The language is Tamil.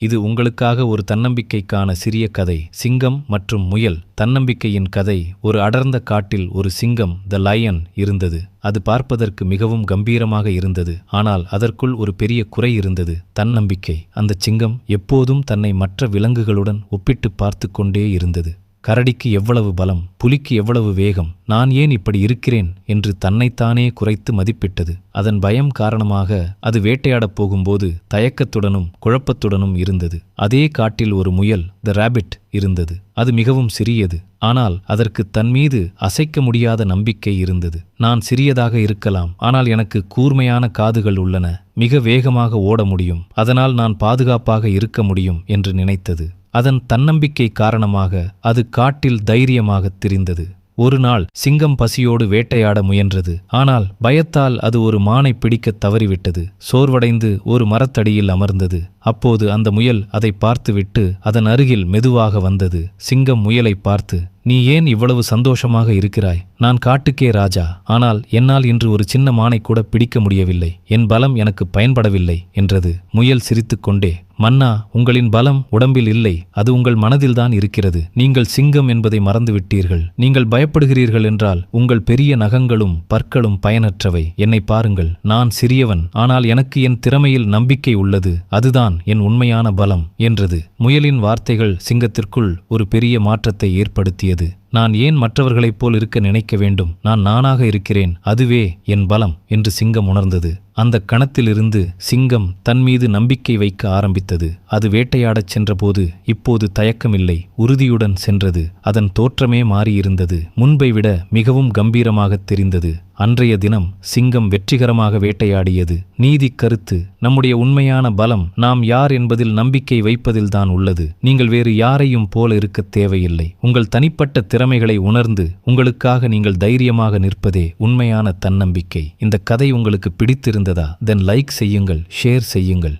இது உங்களுக்காக ஒரு தன்னம்பிக்கைக்கான சிறிய கதை. சிங்கம் மற்றும் முயல். தன்னம்பிக்கையின் கதை. ஒரு அடர்ந்த காட்டில் ஒரு சிங்கம், த லயன், இருந்தது. அது பார்ப்பதற்கு மிகவும் கம்பீரமாக இருந்தது. ஆனால் அதற்குள் ஒரு பெரிய குறை இருந்தது, தன்னம்பிக்கை. அந்த சிங்கம் எப்போதும் தன்னை மற்ற விலங்குகளுடன் ஒப்பிட்டு பார்த்து கொண்டே இருந்தது. கரடிக்கு எவ்வளவு பலம், புலிக்கு எவ்வளவு வேகம், நான் ஏன் இப்படி இருக்கிறேன் என்று தன்னைத்தானே குறைத்து மதிப்பிட்டது. அதன் பயம் காரணமாக அது வேட்டையாடப் போகும்போது தயக்கத்துடனும் குழப்பத்துடனும் இருந்தது. அதே காட்டில் ஒரு முயல், த ராபிட், இருந்தது. அது மிகவும் சிறியது. ஆனால் அதற்கு தன்மீது அசைக்க முடியாத நம்பிக்கை இருந்தது. நான் சிறியதாக இருக்கலாம், ஆனால் எனக்கு கூர்மையான காதுகள் உள்ளன. மிக வேகமாக ஓட முடியும். அதனால் நான் பாதுகாப்பாக இருக்க முடியும் என்று நினைத்தது. அதன் தன்னம்பிக்கை காரணமாக அது காட்டில் தைரியமாகத் திரிந்தது. ஒரு நாள் சிங்கம் பசியோடு வேட்டையாட முயன்றது. ஆனால் பயத்தால் அது ஒரு மானை பிடிக்கத் தவறிவிட்டது. சோர்வடைந்து ஒரு மரத்தடியில் அமர்ந்தது. அப்போது அந்த முயல் அதை பார்த்துவிட்டு அதன் அருகில் மெதுவாக வந்தது. சிங்கம் முயலை பார்த்து, நீ ஏன் இவ்வளவு சந்தோஷமாக இருக்கிறாய்? நான் காட்டுக்கே ராஜா. ஆனால் என்னால் இன்று ஒரு சின்ன மானை கூட பிடிக்க முடியவில்லை. என் பலம் எனக்கு பயன்படவில்லை என்றது. முயல் சிரித்துக்கொண்டே, மன்னா, உங்களின் பலம் உடம்பில் இல்லை, அது உங்கள் மனதில்தான் இருக்கிறது. நீங்கள் சிங்கம் என்பதை மறந்துவிட்டீர்கள். நீங்கள் பயப்படுகிறீர்கள் என்றால் உங்கள் பெரிய நகங்களும் பற்களும் பயனற்றவை. என்னை பாருங்கள், நான் சிறியவன், ஆனால் எனக்கு என் திறமையில் நம்பிக்கை உள்ளது. அதுதான் என் உண்மையான பலம் என்றது. முயலின் வார்த்தைகள் சிங்கத்திற்குள் ஒரு பெரிய மாற்றத்தை ஏற்படுத்தியது. நான் ஏன் மற்றவர்களைப் போல் இருக்க நினைக்க வேண்டும்? நான் நானாக இருக்கிறேன், அதுவே என் பலம் என்று சிங்கம் உணர்ந்தது. அந்த கணத்திலிருந்து சிங்கம் தன்மீது நம்பிக்கை வைக்க ஆரம்பித்தது. அது வேட்டையாடச் சென்றபோது இப்போது தயக்கமில்லை, உறுதியுடன் சென்றது. அதன் தோற்றமே மாறியிருந்தது. முன்பை விட மிகவும் கம்பீரமாகத் தெரிந்தது. அன்றைய தினம் சிங்கம் வெற்றிகரமாக வேட்டையாடியது. நீதி கருத்து. நம்முடைய உண்மையான பலம் நாம் யார் என்பதில் நம்பிக்கை வைப்பதில்தான் உள்ளது. நீங்கள் வேறு யாரையும் போல இருக்க தேவையில்லை. உங்கள் தனிப்பட்ட திறமைகளை உணர்ந்து உங்களுக்காக நீங்கள் தைரியமாக நிற்பதே உண்மையான தன்னம்பிக்கை. இந்த கதை உங்களுக்கு பிடித்திருந்ததா? தென் லைக் செய்யுங்கள், ஷேர் செய்யுங்கள்.